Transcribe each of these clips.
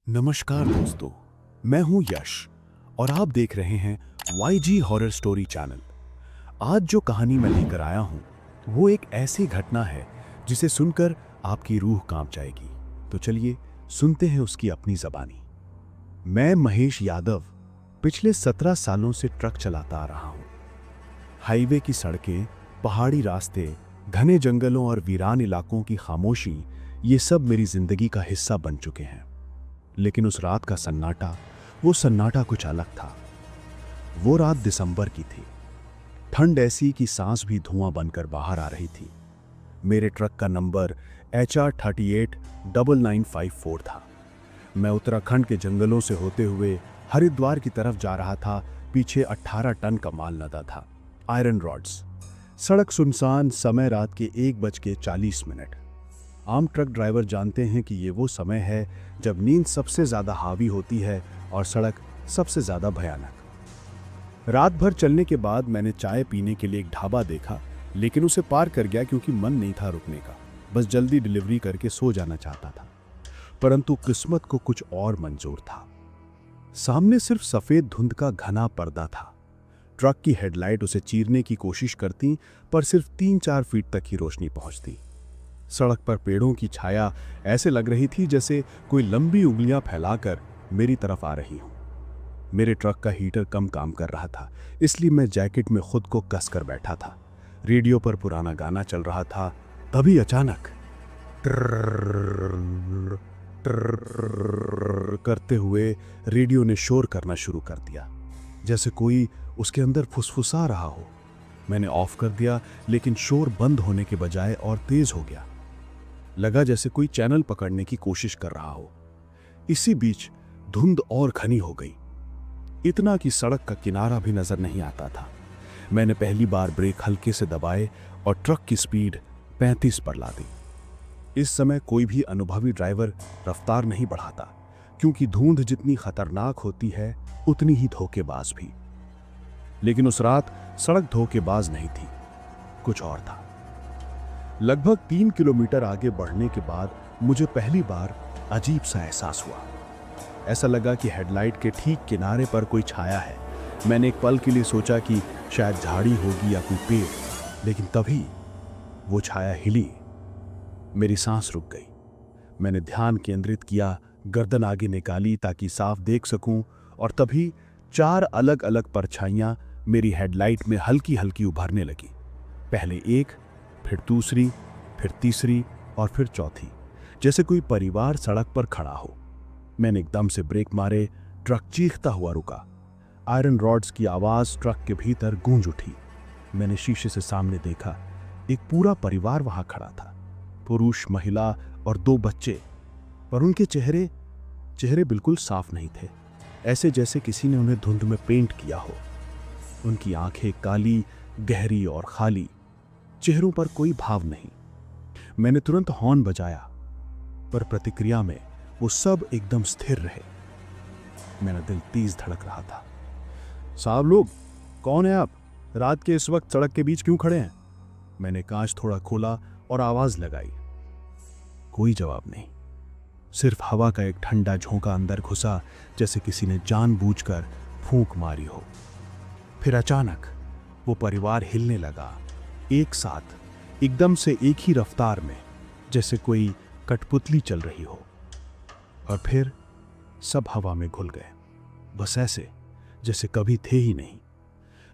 नमस्कार दोस्तों, मैं हूं यश और आप देख रहे हैं YG हॉरर स्टोरी चैनल। आज जो कहानी मैं लेकर आया हूं वो एक ऐसी घटना है जिसे सुनकर आपकी रूह कांप जाएगी। तो चलिए सुनते हैं उसकी अपनी ज़बानी। मैं महेश यादव पिछले 17 सालों से ट्रक चलाता आ रहा हूं। हाईवे की सड़कें, पहाड़ी रास्ते, घने जंगलों और वीरान इलाकों की खामोशी, ये सब मेरी जिंदगी का हिस्सा बन चुके हैं। लेकिन उस रात का सन्नाटा, वो सन्नाटा कुछ अलग था। वो रात दिसंबर की थी। ठंड ऐसी कि सांस भी धुआं बनकर बाहर आ रही थी। मेरे ट्रक का नंबर HR 389954 था। मैं उत्तराखंड के जंगलों से होते हुए हरिद्वार की तरफ जा रहा था। पीछे 18 टन का माल लदा था, आयरन रॉड्स। सड़क सुनसान, समय रात के 1:40। आम ट्रक ड्राइवर जानते हैं कि ये वो समय है जब नींद सबसे ज़्यादा हावी होती है और सड़क सबसे ज़्यादा भयानक। रात भर चलने के बाद मैंने चाय पीने के लिए एक ढाबा देखा, लेकिन उसे पार कर गया क्योंकि मन नहीं था रुकने का। बस जल्दी डिलीवरी करके सो जाना चाहता था। परंतु किस्मत को कुछ और मंजूर था। सामने सिर्फ सफ़ेद धुंध का घना पर्दा था। ट्रक की हेडलाइट उसे चीरने की कोशिश करती, पर सिर्फ 3-4 फीट तक ही रोशनी पहुंचती। सड़क पर पेड़ों की छाया ऐसे लग रही थी जैसे कोई लंबी उंगलियां फैलाकर मेरी तरफ आ रही हो। मेरे ट्रक का हीटर कम काम कर रहा था, इसलिए मैं जैकेट में खुद को कसकर बैठा था। रेडियो पर पुराना गाना चल रहा था। तभी अचानक ट्रर्रर्र ट्रर्रर्र करते हुए रेडियो ने शोर करना शुरू कर दिया, जैसे कोई उसके अंदर फुसफुसा रहा हो। मैंने ऑफ कर दिया, लेकिन शोर बंद होने के बजाय और तेज हो गया। लगा जैसे कोई चैनल पकड़ने की कोशिश कर रहा हो। इसी बीच धुंध और घनी हो गई, इतना कि सड़क का किनारा भी नजर नहीं आता था। मैंने पहली बार ब्रेक हल्के से दबाए और ट्रक की स्पीड 35 पर ला दी। इस समय कोई भी अनुभवी ड्राइवर रफ्तार नहीं बढ़ाता, क्योंकि धुंध जितनी खतरनाक होती है उतनी ही धोखेबाज भी। लेकिन उस रात सड़क धोखेबाज नहीं थी, कुछ और था। लगभग 3 किलोमीटर आगे बढ़ने के बाद मुझे पहली बार अजीब सा एहसास हुआ। ऐसा लगा कि हेडलाइट के ठीक किनारे पर कोई छाया है। मैंने एक पल के लिए सोचा कि शायद झाड़ी होगी या कोई पेड़, लेकिन तभी वो छाया हिली। मेरी सांस रुक गई। मैंने ध्यान केंद्रित किया, गर्दन आगे निकाली ताकि साफ देख सकूं, और तभी 4 अलग अलग परछाइयां मेरी हेडलाइट में हल्की हल्की उभरने लगी। पहले एक, फिर दूसरी, फिर तीसरी और फिर चौथी, जैसे कोई परिवार सड़क पर खड़ा हो। मैंने एकदम से ब्रेक मारे। ट्रक चीखता हुआ रुका। आयरन रॉड्स की आवाज ट्रक के भीतर गूंज उठी। मैंने शीशे से सामने देखा, एक पूरा परिवार वहां खड़ा था। पुरुष, महिला और 2 बच्चे, पर उनके चेहरे बिल्कुल साफ नहीं थे, ऐसे जैसे किसी ने उन्हें धुंध में पेंट किया हो। उनकी आंखें काली, गहरी और खाली, चेहरों पर कोई भाव नहीं। मैंने तुरंत हॉर्न बजाया, पर प्रतिक्रिया में वो सब एकदम स्थिर रहे। मेरा दिल तेज धड़क रहा था। साहब लोग, कौन है आप? रात के इस वक्त सड़क के बीच क्यों खड़े हैं? मैंने कांच थोड़ा खोला और आवाज लगाई। कोई जवाब नहीं, सिर्फ हवा का एक ठंडा झोंका अंदर घुसा, जैसे किसी ने जानबूझकर फूंक मारी हो। फिर अचानक वो परिवार हिलने लगा, एक साथ, एकदम से, एक ही रफ्तार में, जैसे कोई कठपुतली चल रही हो। और फिर सब हवा में घुल गए, बस ऐसे जैसे कभी थे ही नहीं।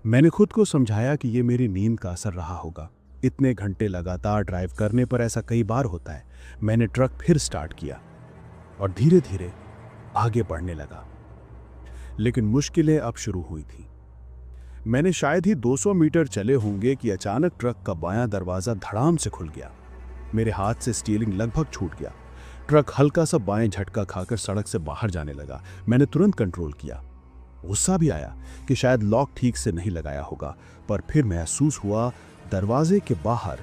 मैंने खुद को समझाया कि ये मेरी नींद का असर रहा होगा। इतने घंटे लगातार ड्राइव करने पर ऐसा कई बार होता है। मैंने ट्रक फिर स्टार्ट किया और धीरे धीरे आगे बढ़ने लगा। लेकिन मुश्किलें अब शुरू हुई थी। मैंने शायद ही 200 मीटर चले होंगे कि अचानक ट्रक का बायां दरवाजा धड़ाम से खुल गया। मेरे हाथ से स्टीयरिंग लगभग छूट गया। ट्रक हल्का सा बाएं झटका खाकर सड़क से बाहर जाने लगा। मैंने तुरंत कंट्रोल किया। गुस्सा भी आया कि शायद लॉक ठीक से नहीं लगाया होगा, पर फिर महसूस हुआ दरवाजे के बाहर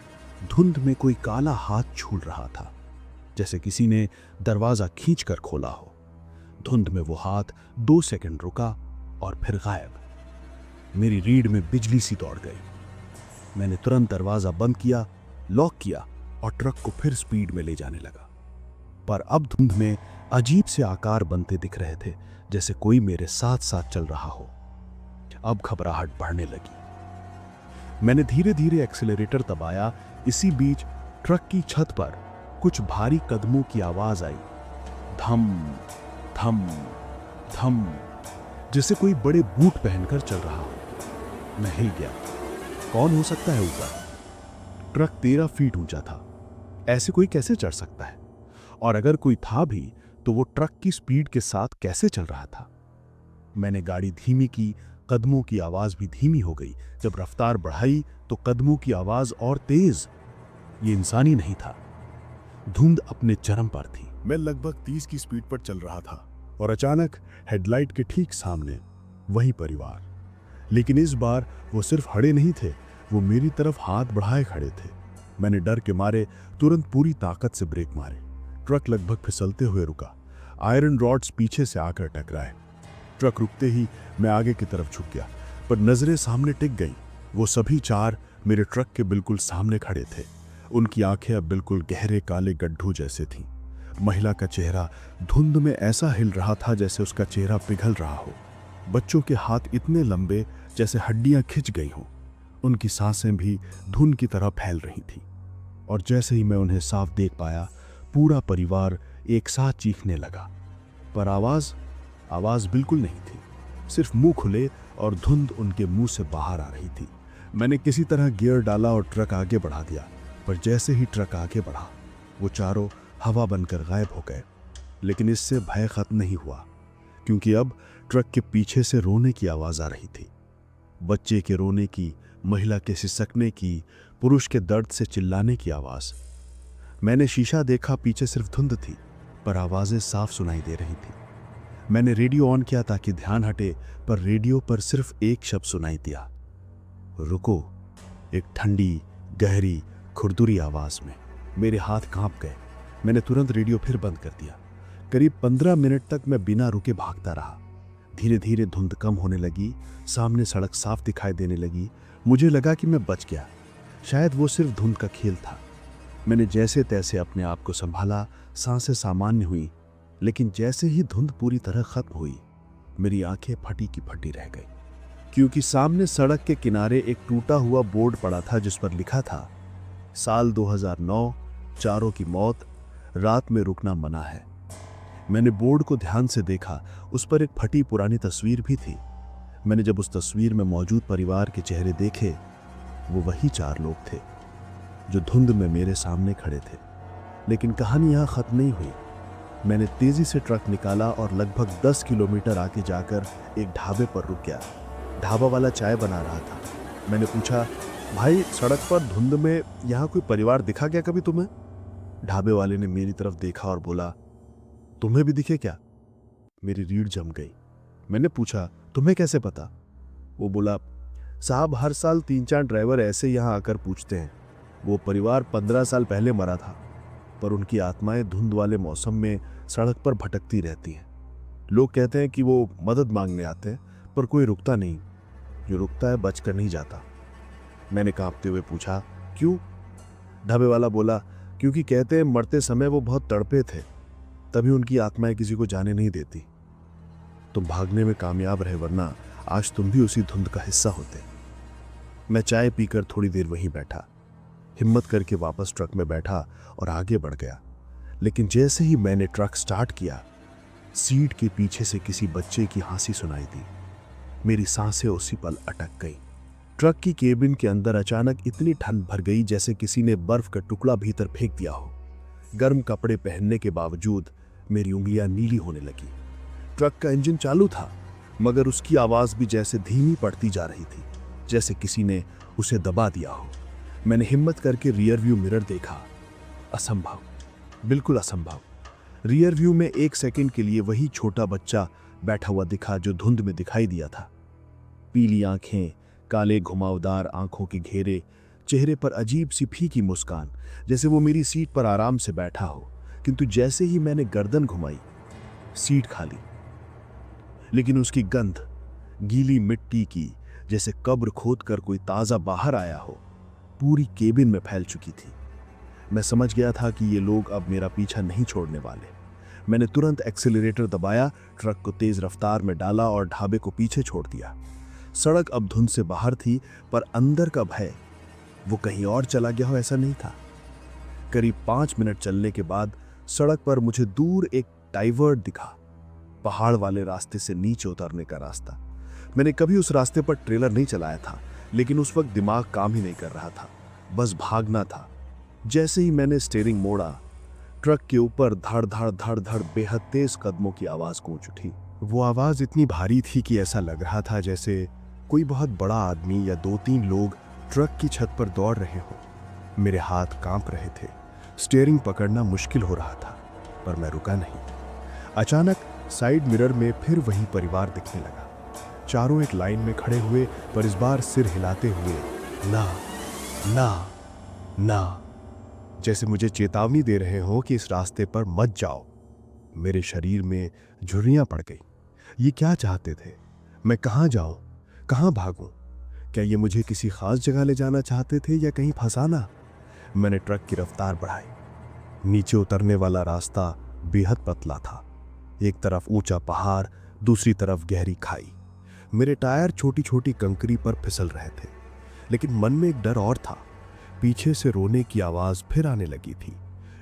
धुंध में कोई काला हाथ झूल रहा था, जैसे किसी ने दरवाजा खींचकर खोला हो। धुंध में वो हाथ 2 सेकंड रुका और फिर गायब। मेरी रीढ़ में बिजली सी दौड़ गई। मैंने तुरंत दरवाजा बंद किया, लॉक किया और ट्रक को फिर स्पीड में ले जाने लगा। पर अब धुंध में अजीब से आकार बनते दिख रहे थे, जैसे कोई मेरे साथ साथ चल रहा हो। अब घबराहट बढ़ने लगी। मैंने धीरे धीरे एक्सीलरेटर दबाया। इसी बीच ट्रक की छत पर कुछ भारी कदमों की आवाज आई। धम धम धम, जैसे कोई बड़े बूट पहनकर चल रहा हो। मैं हिल गया। कौन हो सकता है ऊपर? ट्रक 13 फीट ऊंचा था। ऐसे कोई कैसे चढ़ सकता है? और अगर कोई था भी तो वो ट्रक की स्पीड के साथ कैसे चल रहा था? मैंने गाड़ी धीमी की, कदमों की आवाज भी धीमी हो गई। जब रफ्तार बढ़ाई तो कदमों की आवाज और तेज। ये इंसानी नहीं था। धुंध अपने चरम पर थी। मैं लगभग 30 की स्पीड पर चल रहा था और अचानक हेडलाइट के ठीक सामने वही परिवार। लेकिन इस बार वो सिर्फ खड़े नहीं थे, वो मेरी तरफ हाथ बढ़ाए खड़े थे। मैंने डर के मारे तुरंत पूरी ताकत से ब्रेक मारे। ट्रक लगभग फिसलते हुए रुका। आयरन रॉड्स पीछे से आकर टकराए। ट्रक रुकते ही मैं आगे की तरफ झुक गया, पर नजरें सामने टिक गईं। वो सभी 4 मेरे ट्रक के बिल्कुल सामने खड़े थे। उनकी आंखें अब बिल्कुल गहरे काले गड्ढों जैसे थीं। महिला का चेहरा धुंध में ऐसा हिल रहा था जैसे उसका चेहरा पिघल रहा हो। बच्चों के हाथ इतने लंबे जैसे हड्डियां खिंच गई हों। उनकी सांसें भी धुन की तरह फैल रही थीं। और जैसे ही मैं उन्हें साफ देख पाया, पूरा परिवार एक साथ चीखने लगा। पर आवाज बिल्कुल नहीं थी। सिर्फ मुंह खुले और धुंध उनके मुंह से बाहर आ रही थी। मैंने किसी तरह गियर डाला और ट्रक आगे बढ़ा दिया। पर जैसे ही ट्रक आगे बढ़ा, वो चारों हवा बनकर गायब हो गए। लेकिन इससे भय खत्म नहीं हुआ, क्योंकि अब ट्रक के पीछे से रोने की आवाज आ रही थी। बच्चे के रोने की, महिला के सिसकने की, पुरुष के दर्द से चिल्लाने की आवाज। मैंने शीशा देखा, पीछे सिर्फ धुंध थी, पर आवाजें साफ सुनाई दे रही थी। मैंने रेडियो ऑन किया ताकि ध्यान हटे, पर रेडियो पर सिर्फ एक शब्द सुनाई दिया, रुको। एक ठंडी, गहरी, खुरदुरी आवाज में। मेरे हाथ कांप गए। मैंने तुरंत रेडियो फिर बंद कर दिया। करीब 15 मिनट तक मैं बिना रुके भागता रहा। धीरे धीरे धुंध कम होने लगी। सामने सड़क साफ दिखाई देने लगी। मुझे लगा कि मैं बच गया। शायद वो सिर्फ धुंध का खेल था। मैंने जैसे तैसे अपने आप को संभाला। सांसें सामान्य हुई, लेकिन जैसे ही धुंध पूरी तरह खत्म हुई, मेरी आंखें फटी की फटी रह गई, क्योंकि सामने सड़क के किनारे एक टूटा हुआ बोर्ड पड़ा था जिस पर लिखा था, साल 2009, चारों की मौत, रात में रुकना मना है। मैंने बोर्ड को ध्यान से देखा। उस पर एक फटी पुरानी तस्वीर भी थी। मैंने जब उस तस्वीर में मौजूद परिवार के चेहरे देखे, वो वही 4 लोग थे जो धुंध में मेरे सामने खड़े थे। लेकिन कहानी यहाँ खत्म नहीं हुई। मैंने तेजी से ट्रक निकाला और लगभग 10 किलोमीटर आगे जाकर एक ढाबे पर रुक गया। ढाबा वाला चाय बना रहा था। मैंने पूछा, भाई, सड़क पर धुंध में यहाँ कोई परिवार दिखा क्या कभी तुम्हें? ढाबे वाले ने मेरी तरफ देखा और बोला, तुम्हें भी दिखे क्या? मेरी रीढ़ जम गई। मैंने पूछा, तुम्हें कैसे पता? वो बोला, साहब, हर साल 3-4 ड्राइवर ऐसे यहाँ आकर पूछते हैं। वो परिवार 15 साल पहले मरा था, पर उनकी आत्माएं धुंध वाले मौसम में सड़क पर भटकती रहती हैं। लोग कहते हैं कि वो मदद मांगने आते हैं, पर कोई रुकता नहीं। जो रुकता है बचकर नहीं जाता। मैंने कांपते हुए पूछा, क्यों? ढाबे वाला बोला, क्योंकि कहते हैं मरते समय वो बहुत तड़पे थे, तभी उनकी आत्माएं किसी को जाने नहीं देती। तुम भागने में कामयाब रहे, वरना आज तुम भी उसी धुंध का हिस्सा होते। मैं चाय पीकर थोड़ी देर वहीं बैठा, हिम्मत करके वापस ट्रक में बैठा और आगे बढ़ गया। लेकिन जैसे ही मैंने ट्रक स्टार्ट किया, सीट के पीछे से किसी बच्चे की हंसी सुनाई दी। मेरी सांसें उसी पल अटक गई। ट्रक की केबिन के अंदर अचानक इतनी ठंड भर गई जैसे किसी ने बर्फ का टुकड़ा भीतर फेंक दिया हो। गर्म कपड़े पहनने के बावजूद मेरी उंगलियां नीली होने लगी। ट्रक का इंजन चालू था, मगर उसकी आवाज भी जैसे धीमी पड़ती जा रही थी, जैसे किसी ने उसे दबा दिया हो। मैंने हिम्मत करके रियर व्यू मिरर देखा। असंभव, बिल्कुल असंभव। रियर व्यू में 1 सेकंड के लिए वही छोटा बच्चा बैठा हुआ दिखा जो धुंध में दिखाई दिया था। पीली आंखें, काले घुमावदार आंखों के घेरे, चेहरे पर अजीब सी फीकी मुस्कान, जैसे वो मेरी सीट पर आराम से बैठा हो। किंतु जैसे ही मैंने गर्दन घुमाई, सीट खाली। लेकिन उसकी गंध गीली मिट्टी की, जैसे कब्र खोदकर कोई ताजा बाहर आया हो, पूरी केबिन में फैल चुकी थी। मैं समझ गया था कि ये लोग अब मेरा पीछा नहीं छोड़ने वाले। मैंने तुरंत एक्सीलरेटर दबाया, ट्रक को तेज रफ्तार में डाला और ढाबे को पीछे छोड़ दिया। सड़क अब धुंध से बाहर थी, पर अंदर का भय, वो कहीं और चला गया हो ऐसा नहीं था। करीब 5 मिनट चलने के बाद सड़क पर मुझे दूर एक डाइवर्ट दिखा, पहाड़ वाले रास्ते से नीचे उतरने का रास्ता। मैंने कभी उस रास्ते पर ट्रेलर नहीं चलाया था, लेकिन उस वक्त दिमाग काम ही नहीं कर रहा था, बस भागना था। जैसे ही मैंने स्टीयरिंग मोड़ा, ट्रक के ऊपर धड़ धड़ धड़ धड़ बेहद तेज कदमों की आवाज गूंज उठी। वो आवाज इतनी भारी थी कि ऐसा लग रहा था जैसे कोई बहुत बड़ा आदमी या 2-3 लोग ट्रक की छत पर दौड़ रहे हो। मेरे हाथ कांप रहे थे, स्टीयरिंग पकड़ना मुश्किल हो रहा था, पर मैं रुका नहीं। अचानक साइड मिरर में फिर वही परिवार दिखने लगा। चारों एक लाइन में खड़े हुए, पर इस बार सिर हिलाते हुए, ना ना ना, जैसे मुझे चेतावनी दे रहे हो कि इस रास्ते पर मत जाओ। मेरे शरीर में झुर्रियां पड़ गई। ये क्या चाहते थे? मैं कहाँ जाऊं, कहाँ भागूं? क्या ये मुझे किसी खास जगह ले जाना चाहते थे या कहीं फंसाना? मैंने ट्रक की रफ्तार बढ़ाई। नीचे उतरने वाला रास्ता बेहद पतला था। एक तरफ ऊंचा पहाड़, दूसरी तरफ गहरी खाई। मेरे टायर छोटी छोटी कंकरी पर फिसल रहे थे, लेकिन मन में एक डर और था। पीछे से रोने की आवाज फिर आने लगी थी,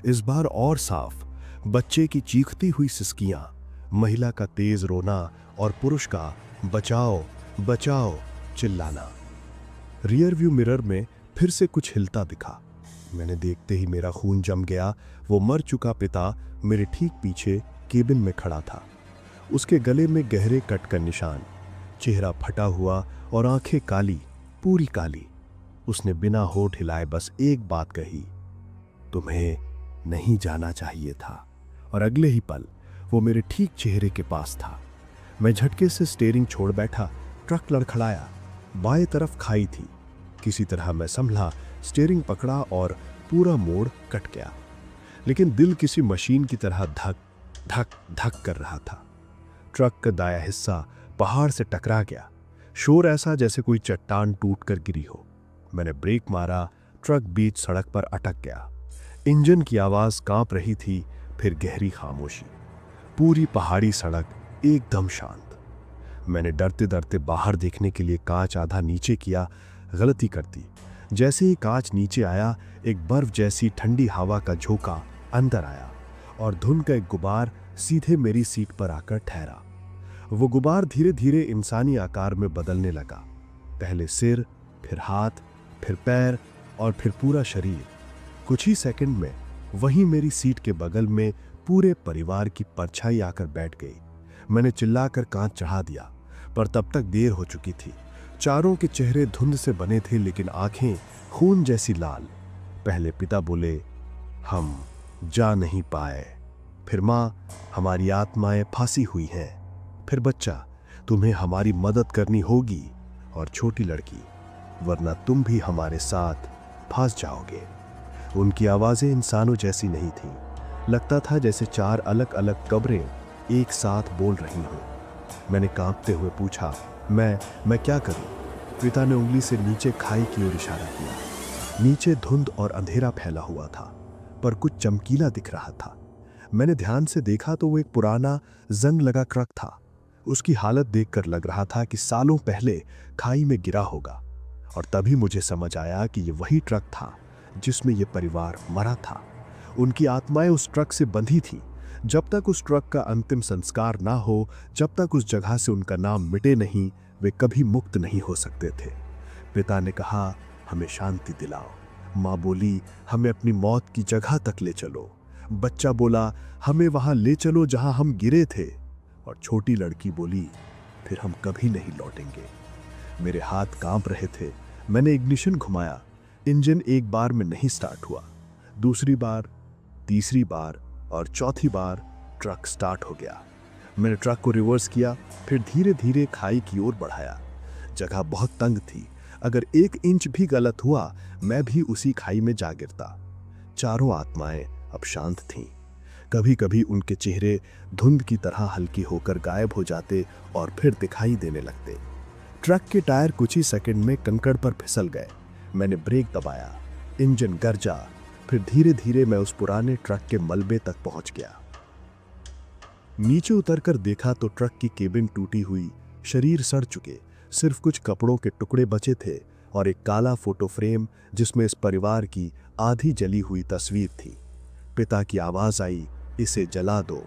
इस बार और साफ। बच्चे की चीखती हुई सिसकियां, महिला का तेज रोना और पुरुष का बचाओ बचाओ चिल्लाना। रियर व्यू मिरर में फिर से कुछ हिलता दिखा। मैंने देखते ही मेरा खून जम गया। वो मर चुका पिता मेरे ठीक पीछे केबिन में खड़ा था। उसके गले में गहरे कट का निशान, चेहरा फटा हुआ और आंखें काली, पूरी काली। उसने बिना होठ हिलाए बस एक बात कही, तुम्हें नहीं जाना चाहिए था। और अगले ही पल वो मेरे ठीक चेहरे के पास था। मैं झटके से स्टीयरिंग छोड़ बैठा। ट्रक लड़खड़ाया। बाएं तरफ खाई थी। किसी तरह मैं संभला, स्टीयरिंग पकड़ा और पूरा मोड़ कट गया। लेकिन दिल किसी मशीन की तरह धक धक धक कर रहा था। ट्रक का दायां हिस्सा पहाड़ से टकरा गया। शोर ऐसा जैसे कोई चट्टान टूट कर गिरी हो। मैंने ब्रेक मारा, ट्रक बीच सड़क पर अटक गया। इंजन की आवाज कांप रही थी, फिर गहरी खामोशी। पूरी पहाड़ी सड़क एकदम शांत। मैंने डरते डरते बाहर देखने के लिए कांच आधा नीचे किया। गलती कर दी। जैसे ही कांच नीचे आया, एक बर्फ जैसी ठंडी हवा का झोंका अंदर आया और धुंध का एक गुबार सीधे मेरी सीट पर आकर ठहरा। वो गुबार धीरे धीरे इंसानी आकार में बदलने लगा। पहले सिर, फिर हाथ, फिर पैर और फिर पूरा शरीर। कुछ ही सेकंड में वहीं मेरी सीट के बगल में पूरे परिवार की परछाई आकर बैठ गई। मैंने चिल्लाकर कांच चढ़ा दिया, पर तब तक देर हो चुकी थी। चारों के चेहरे धुंध से बने थे, लेकिन आंखें खून जैसी लाल। पहले पिता बोले, हम जा नहीं पाए। फिर माँ, हमारी आत्माएं फांसी हुई हैं। फिर बच्चा, तुम्हें हमारी मदद करनी होगी। और छोटी लड़की, वरना तुम भी हमारे साथ फंस जाओगे। उनकी आवाजें इंसानों जैसी नहीं थीं। लगता था जैसे 4 अलग अलग कब्रें एक साथ बोल रही हों। मैंने कांपते हुए पूछा, मैं क्या करूं? पिता ने उंगली से नीचे खाई की ओर इशारा किया। नीचे धुंध और अंधेरा फैला हुआ था, पर कुछ चमकीला दिख रहा था। मैंने ध्यान से देखा तो वो एक पुराना जंग लगा ट्रक था। उसकी हालत देखकर लग रहा था कि सालों पहले खाई में गिरा होगा। और तभी मुझे समझ आया कि ये वही ट्रक था जिसमें ये परिवार मरा था। उनकी आत्माएं उस ट्रक से बंधी थीं। जब तक उस ट्रक का अंतिम संस्कार ना हो, जब तक उस जगह से उनका नाम मिटे नहीं, वे कभी मुक्त नहीं हो सकते थे। पिता ने कहा, हमें शांति दिलाओ। माँ बोली, हमें अपनी मौत की जगह तक ले चलो। बच्चा बोला, हमें वहां ले चलो जहां हम गिरे थे। और छोटी लड़की बोली, फिर हम कभी नहीं लौटेंगे। मेरे हाथ कांप रहे थे। मैंने इग्निशन घुमाया। इंजन एक बार में नहीं स्टार्ट हुआ। दूसरी बार, तीसरी बार और चौथी बार ट्रक स्टार्ट हो गया। मैंने ट्रक को रिवर्स किया, फिर धीरे धीरे खाई की ओर बढ़ाया। जगह बहुत तंग थी। अगर 1 इंच भी गलत हुआ, मैं भी उसी खाई में जा गिरता। चारों आत्माएं अब शांत थीं। कभी कभी उनके चेहरे धुंध की तरह हल्की होकर गायब हो जाते और फिर दिखाई देने लगते। ट्रक के टायर कुछ ही सेकंड में कंकड़ पर फिसल गए। मैंने ब्रेक दबाया, इंजन गरजा, फिर धीरे धीरे मैं उस पुराने ट्रक के मलबे तक पहुंच गया। नीचे उतरकर देखा तो ट्रक की केबिन टूटी हुई, शरीर सड़ चुके, सिर्फ कुछ कपड़ों के टुकड़े बचे थे और एक काला फोटो फ्रेम जिसमें इस परिवार की आधी जली हुई तस्वीर थी। पिता की आवाज आई, इसे जला दो।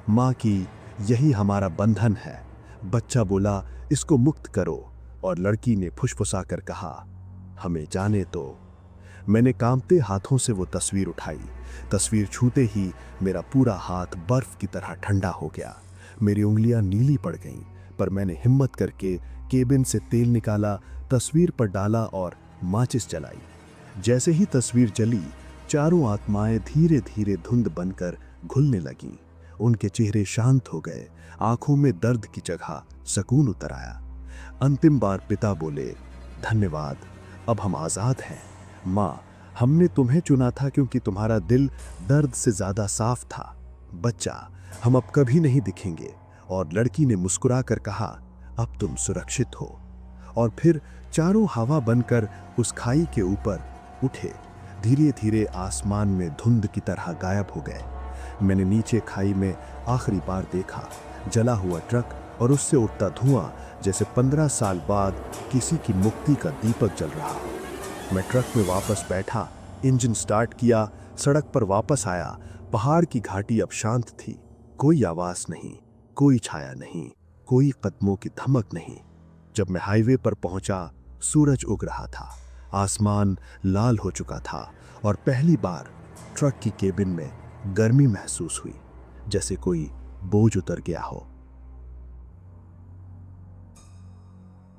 माँ की, यही हमारा बंधन है। बच्चा बोला, इसको मुक्त करो, और लड़की ने फुसफुसाकर कहा, हमें जाने दो। मैंने कांपते हाथों से वो तस्वीर उठाई। तस्वीर छूते ही मेरा पूरा हाथ बर्फ की तरह ठंडा हो गया। मेरी उंगलियां नीली पड़ गईं, पर मैंने हिम्मत करके केबिन से तेल निकाला, तस्वीर पर डाला और माचिस जलाई। जैसे ही तस्वीर जली, चारों आत्माएं धीरे धीरे धुंध बनकर घुलने लगीं। उनके चेहरे शांत हो गए, आंखों में दर्द की जगह सुकून उतर आया। अंतिम बार पिता बोले, धन्यवाद, अब हम आजाद हैं। माँ, हमने तुम्हें चुना था क्योंकि तुम्हारा दिल दर्द से ज्यादा साफ था। बच्चा, हम अब कभी नहीं दिखेंगे। और लड़की ने मुस्कुराकर कहा, अब तुम सुरक्षित हो। और फिर चारों हवा बनकर उस खाई के ऊपर उठे, धीरे धीरे आसमान में धुंध की तरह गायब हो गए। मैंने नीचे खाई में आखिरी बार देखा, जला हुआ ट्रक और उससे उठता धुआं, जैसे 15 साल बाद किसी की मुक्ति का दीपक जल रहा हो। मैं ट्रक में वापस बैठा, इंजन स्टार्ट किया, सड़क पर वापस आया। पहाड़ की घाटी अब शांत थी। कोई आवाज नहीं, कोई छाया नहीं, कोई कदमों की धमक नहीं। जब मैं हाईवे पर पहुंचा, सूरज उग रहा था, आसमान लाल हो चुका था और पहली बार ट्रक की केबिन में गर्मी महसूस हुई, जैसे कोई बोझ उतर गया हो।